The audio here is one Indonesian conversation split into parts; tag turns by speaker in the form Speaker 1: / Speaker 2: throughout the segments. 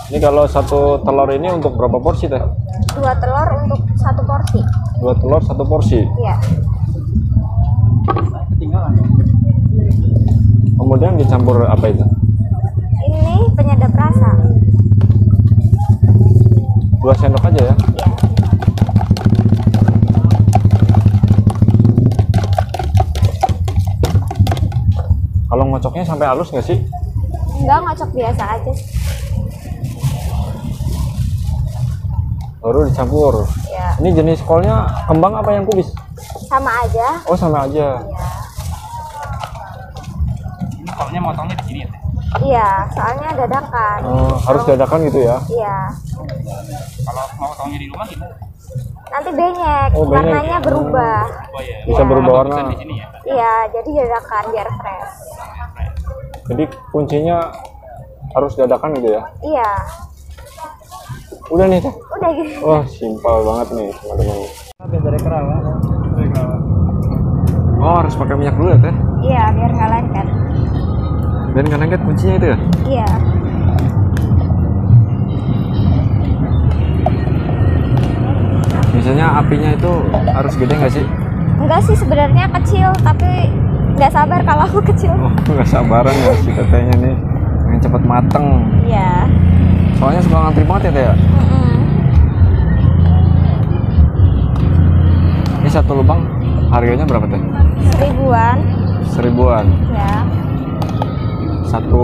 Speaker 1: Ini kalau satu telur ini untuk berapa porsi teh?
Speaker 2: 2 telur untuk 1 porsi.
Speaker 1: 2 telur 1 porsi.
Speaker 2: Iya.
Speaker 1: Kemudian dicampur apa itu?
Speaker 2: Ini penyedap rasa.
Speaker 1: 2 sendok aja ya?
Speaker 2: Iya.
Speaker 1: Kalau ngocoknya sampai halus nggak sih?
Speaker 2: Enggak, ngocok biasa aja.
Speaker 1: Baru dicampur.
Speaker 2: Ya.
Speaker 1: Ini jenis kolnya kembang apa yang kubis?
Speaker 2: Sama aja.
Speaker 1: Oh sama aja.
Speaker 2: Iya.
Speaker 3: Ini kolnya motongnya di sini ya?
Speaker 2: Iya, soalnya dadakan.
Speaker 1: Oh, harus dadakan gitu ya?
Speaker 2: Iya.
Speaker 3: Kalau mau motongnya di rumah gimana?
Speaker 2: Nanti benyek,
Speaker 1: Oh, benyek.
Speaker 2: warnanya berubah.
Speaker 3: Oh iya.
Speaker 1: Bisa berubah warna.
Speaker 3: Di sini ya?
Speaker 2: Iya, jadi dadakan biar fresh.
Speaker 1: Jadi kuncinya harus dadakan gitu ya?
Speaker 2: Iya.
Speaker 1: Udah nih teh.
Speaker 2: Udah gitu.
Speaker 1: Wah simpel banget nih teman-teman. Dari kerawang. Oh harus pakai minyak dulu ya teh?
Speaker 2: Iya, biar nggak lengket.
Speaker 1: Dan nggak lengket kuncinya itu ya?
Speaker 2: Iya.
Speaker 1: Biasanya apinya itu harus gede nggak sih?
Speaker 2: Enggak sih, sebenarnya kecil, tapi nggak sabar kalau aku kecil.
Speaker 1: Oh nggak sabaran ya si tetehnya nih, yang cepet mateng.
Speaker 2: Iya.
Speaker 1: Soalnya suka ngantri banget ya teh ya? Ini satu lubang harganya berapa teh?
Speaker 2: 1000-an.
Speaker 1: 1000-an.
Speaker 2: Ya.
Speaker 1: Satu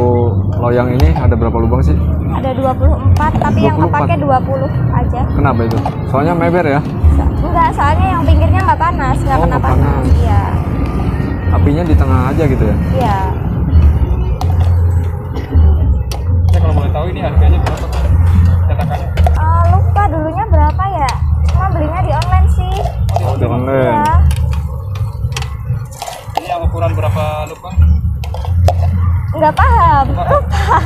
Speaker 1: loyang ini ada berapa lubang sih?
Speaker 2: Ada 24, tapi yang
Speaker 1: 24.
Speaker 2: kepake 20 aja.
Speaker 1: Kenapa itu? Soalnya meber ya?
Speaker 2: Enggak, soalnya yang pinggirnya nggak panas, nggak
Speaker 1: Oh,
Speaker 2: kena
Speaker 1: nggak
Speaker 2: panas.
Speaker 1: panas.
Speaker 2: Iya.
Speaker 1: Apinya di tengah aja gitu ya?
Speaker 2: Iya.
Speaker 3: Ya kalau boleh tahu ini harganya berapa tuh? Cetakannya?
Speaker 2: Lupa dulunya berapa ya? Cuma belinya di online sih.
Speaker 1: Oh, di online.
Speaker 2: Iya.
Speaker 3: Ini yang ukuran berapa lupa?
Speaker 2: Nggak paham. Lupa.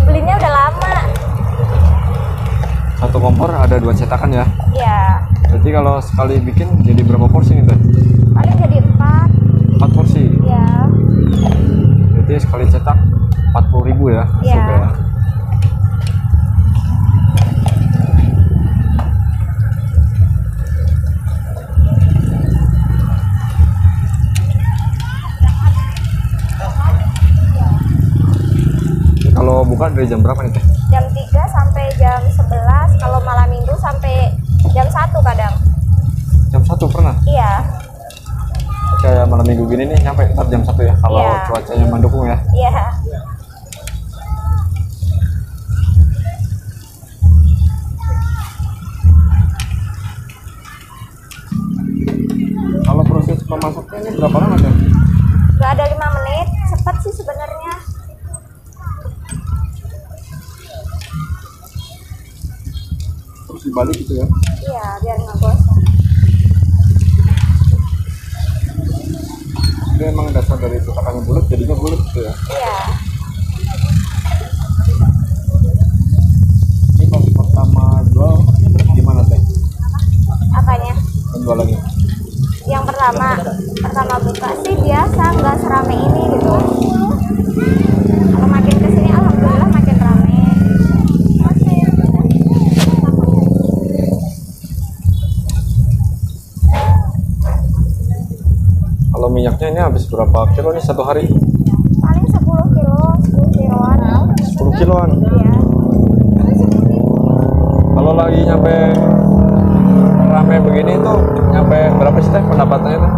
Speaker 2: Belinya udah lama.
Speaker 1: Satu kompor ada 2 cetakan ya?
Speaker 2: Iya.
Speaker 1: Jadi kalau sekali bikin jadi berapa porsi nih teh?
Speaker 2: Paling jadi 4.
Speaker 1: 4 porsi.
Speaker 2: Iya.
Speaker 1: Jadi sekali cetak 40.000 ya?
Speaker 2: Iya.
Speaker 1: Masuk ya? Kalau buka dari jam berapa nih teh?
Speaker 2: Jam 3 sampai jam 11, kalau malam minggu sampai jam 1 kadang.
Speaker 1: Jam 1 pernah?
Speaker 2: Iya.
Speaker 1: Kayak malam minggu gini nih nyampe ntar jam 1 ya? Kalau
Speaker 2: Iya.
Speaker 1: cuacanya mendukung ya?
Speaker 2: Iya.
Speaker 1: Kalau proses memasaknya ini berapa lama teh?
Speaker 2: Nggak ada 5 menit, cepet sih sebenarnya.
Speaker 1: Terus dibalik gitu ya?
Speaker 2: Iya, biar nggak gosong.
Speaker 1: Ini emang dasar dari cetakannya bulat jadinya bulat gitu ya?
Speaker 2: Iya.
Speaker 1: Ini pas pertama jual gimana teh?
Speaker 2: Apanya?
Speaker 1: Penjualannya?
Speaker 2: Yang pertama buka sih biasa, nggak serame ini gitu. Kalau makin kesini alhamdulillah makin rame.
Speaker 1: Kalau minyaknya ini habis berapa kilo nih satu hari?
Speaker 2: Paling 10 kilo, 10 kiloan.
Speaker 1: 10 kiloan.
Speaker 2: Iya.
Speaker 1: Kalau lagi nyampe rame begini tuh nyampe berapa sih teh pendapatannya tuh?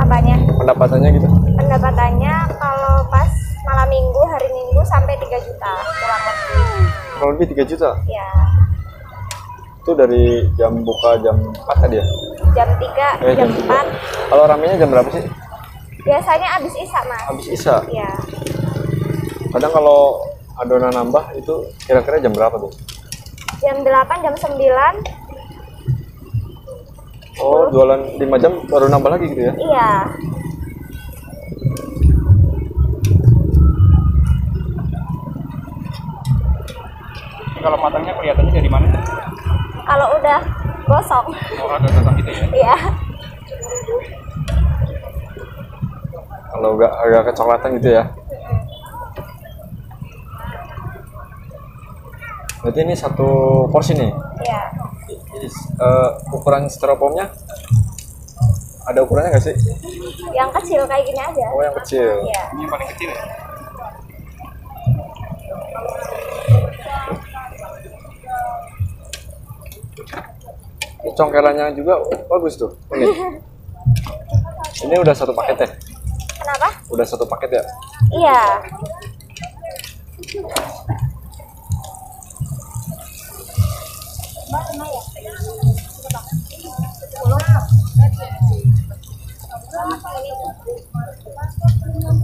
Speaker 2: Apanya?
Speaker 1: Pendapatannya gitu?
Speaker 2: Pendapatannya kalau pas malam minggu, hari minggu sampai 3 juta kurang lebih.
Speaker 1: Kurang lebih 3 juta.
Speaker 2: Ya.
Speaker 1: Itu dari jam buka jam 4 tadi ya?
Speaker 2: Jam 3, jam 4.
Speaker 1: Kalau ramenya jam berapa sih?
Speaker 2: Biasanya habis isya, Mas.
Speaker 1: Habis isya.
Speaker 2: Iya.
Speaker 1: Kadang kalau adonan nambah itu kira-kira jam berapa tuh?
Speaker 2: Jam 8, jam 9.
Speaker 1: Oh, jualan 5 jam baru nambah lagi gitu ya?
Speaker 2: Iya.
Speaker 3: Kalau matangnya kelihatannya dari mana?
Speaker 2: Kalau udah gosong.
Speaker 3: Oh, agak-agak gitu ya?
Speaker 2: Iya.
Speaker 1: Kalau agak kecoklatan gitu ya? Berarti ini satu porsi nih.
Speaker 2: Iya.
Speaker 1: Ukuran styrofoamnya ada ukurannya nggak sih?
Speaker 2: Yang kecil kayak gini aja.
Speaker 1: Oh, yang kecil.
Speaker 2: Iya.
Speaker 3: Ini yang paling kecil ya?
Speaker 1: Ini congkelannya juga bagus tuh. Ini udah satu paket ya?
Speaker 2: Kenapa?
Speaker 1: Udah satu paket ya?
Speaker 2: Iya.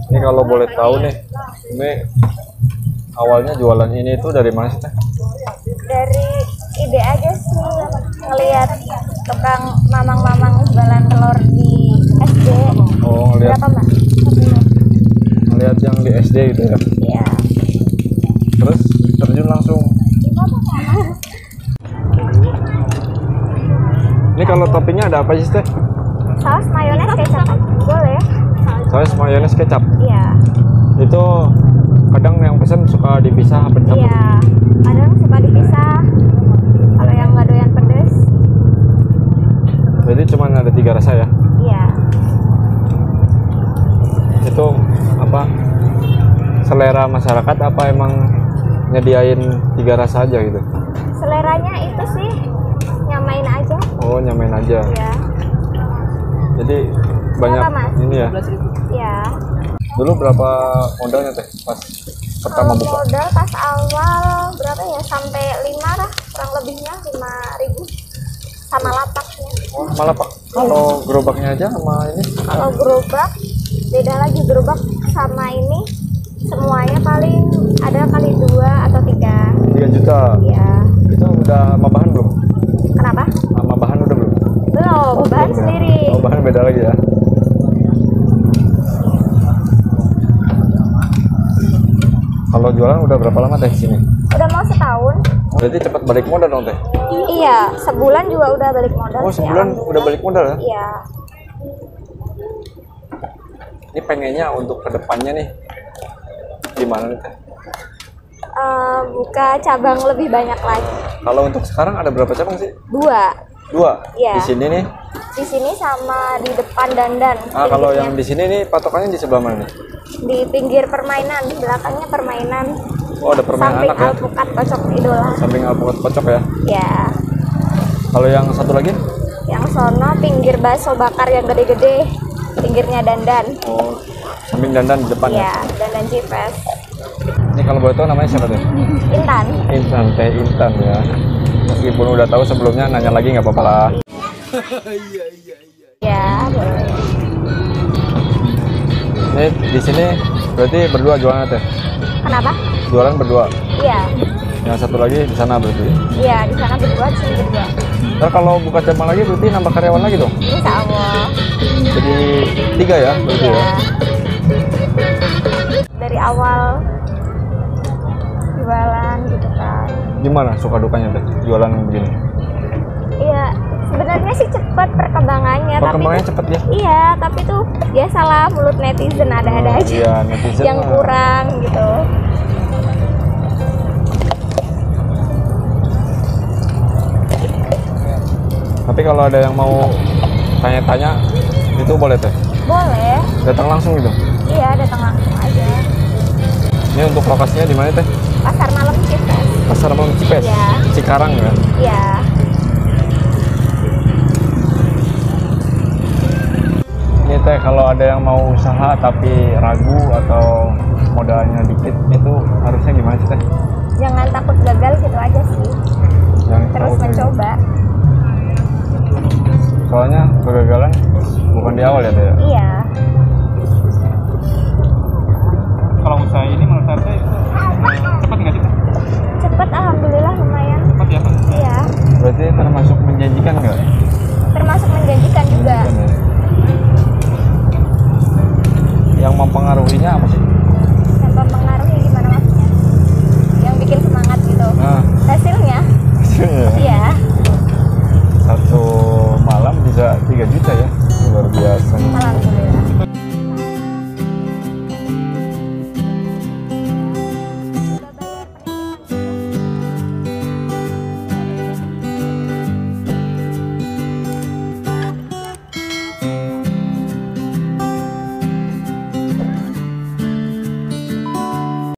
Speaker 1: Ini kalau boleh tahu nih, ini awalnya jualan ini tuh dari mana sih Teh?
Speaker 2: Dari ide aja sih, ngelihat tukang mamang-mamang jualan telur di SD.
Speaker 1: Oh, lihat
Speaker 2: Berapa Mbak? Satunya?
Speaker 1: lihat yang di SD gitu ya.
Speaker 2: Iya.
Speaker 1: Terus terjun langsung. Ini kalau toppingnya ada apa sih Teh?
Speaker 2: Saus mayones kecap boleh?
Speaker 1: Saus mayones kecap.
Speaker 2: Iya.
Speaker 1: Itu kadang yang pesen suka dipisah apa dicampur?
Speaker 2: Iya. Kadang suka dipisah. Kalau yang nggak doyan pedes,
Speaker 1: Berarti cuma ada 3 rasa ya?
Speaker 2: iya.
Speaker 1: Itu apa? Selera masyarakat apa emang nyediain 3 rasa aja gitu?
Speaker 2: Seleranya itu sih nyamain aja.
Speaker 1: Oh, nyamain aja.
Speaker 2: Iya.
Speaker 1: Jadi banyak
Speaker 2: Berapa, Mas?
Speaker 1: ini ya.
Speaker 2: Iya.
Speaker 1: Dulu berapa modalnya Teh pas pertama
Speaker 2: Kalau
Speaker 1: buka?
Speaker 2: modal pas awal berapa ya? Sampai 5 lah, kurang lebihnya 5.000 sama lapaknya.
Speaker 1: Oh, malah Pak. Kalau gerobaknya aja sama ini
Speaker 2: Kalau gerobak beda lagi, gerobak sama ini semuanya paling ada kali 2 atau 3.
Speaker 1: 3 juta.
Speaker 2: Iya.
Speaker 1: Itu udah sama bahan belum?
Speaker 2: Kenapa?
Speaker 1: Sama bahan udah belum?
Speaker 2: Belum, bahan
Speaker 1: Belum ya?
Speaker 2: sendiri.
Speaker 1: Oh, bahan beda lagi ya. Kalau jualan udah berapa lama Teh di sini?
Speaker 2: Udah mau setahun.
Speaker 1: Berarti cepat balik modal dong Teh?
Speaker 2: Iya, sebulan juga udah balik modal.
Speaker 1: Oh,
Speaker 2: sih,
Speaker 1: sebulan
Speaker 2: alhamdulillah.
Speaker 1: udah balik modal ya?
Speaker 2: Iya.
Speaker 1: Ini pengennya untuk kedepannya nih gimana nih Teh?
Speaker 2: Buka cabang lebih banyak lagi.
Speaker 1: Kalau untuk sekarang ada berapa cabang sih?
Speaker 2: 2
Speaker 1: 2.
Speaker 2: Iya.
Speaker 1: Di sini nih.
Speaker 2: di sini sama di depan dandan.
Speaker 1: Ah, kalau
Speaker 2: Pinggirnya.
Speaker 1: yang di sini nih patokannya di sebelah mana nih?
Speaker 2: Di pinggir permainan, di belakangnya permainan.
Speaker 1: Oh, ada permainan
Speaker 2: Samping
Speaker 1: anak ya?
Speaker 2: alpukat kocok idola.
Speaker 1: Samping alpukat kocok ya.
Speaker 2: Ya,
Speaker 1: Kalau yang satu lagi?
Speaker 2: yang sono pinggir bakso bakar yang gede-gede, pinggirnya dandan.
Speaker 1: Oh, samping dandan di depan ya.
Speaker 2: Ya, dandan Cipes.
Speaker 1: Ini kalau boleh tahu namanya siapa Teh?
Speaker 2: Intan.
Speaker 1: Intan, Teh Intan ya. Meskipun udah tahu sebelumnya nanya lagi nggak apa-apa lah.
Speaker 2: Ya, boleh.
Speaker 1: Ini di sini berarti berdua jualan Teh?
Speaker 2: Kenapa?
Speaker 1: Jualan berdua.
Speaker 2: Iya,
Speaker 1: Yang satu lagi di sana berarti.
Speaker 2: iya di sana berdua, di sini berdua.
Speaker 1: Ntar kalau buka cabang lagi berarti nambah karyawan lagi dong.
Speaker 2: Insya Allah.
Speaker 1: Jadi 3 ya berarti ya.
Speaker 2: Ya. Dari awal jualan gitu kan.
Speaker 1: Gimana suka dukanya Teh jualan begini?
Speaker 2: Iya, sebenarnya sih cepat perkembangannya,
Speaker 1: Perkembangannya cepet ya?
Speaker 2: iya, tapi tuh biasalah mulut netizen ada-ada
Speaker 1: Oh,
Speaker 2: aja
Speaker 1: iya, netizen
Speaker 2: yang
Speaker 1: mah.
Speaker 2: kurang gitu.
Speaker 1: Tapi kalau ada yang mau tanya-tanya itu boleh Teh?
Speaker 2: Boleh,
Speaker 1: Datang langsung gitu?
Speaker 2: iya datang langsung aja.
Speaker 1: Ini untuk lokasinya di mana Teh?
Speaker 2: Pasar malam Cipes.
Speaker 1: Pasar Malam Cipes?
Speaker 2: Iya.
Speaker 1: Cikarang ya?
Speaker 2: Iya.
Speaker 1: Ini Teh kalau ada yang mau usaha tapi ragu atau modalnya dikit itu harusnya gimana sih Teh?
Speaker 2: Jangan takut gagal gitu aja sih.
Speaker 1: Yang
Speaker 2: Terus
Speaker 1: tahu sih.
Speaker 2: mencoba.
Speaker 1: Soalnya kegagalan bukan di awal ya Teh?
Speaker 2: Iya.
Speaker 3: Kalau usaha ini menurut saya itu cepat nggak sih?
Speaker 2: Cepet alhamdulillah lumayan.
Speaker 3: Cepat ya Pak?
Speaker 2: Iya.
Speaker 1: Berarti termasuk menjanjikan nggak?
Speaker 2: Termasuk menjanjikan juga.
Speaker 1: Yang mempengaruhinya apa sih?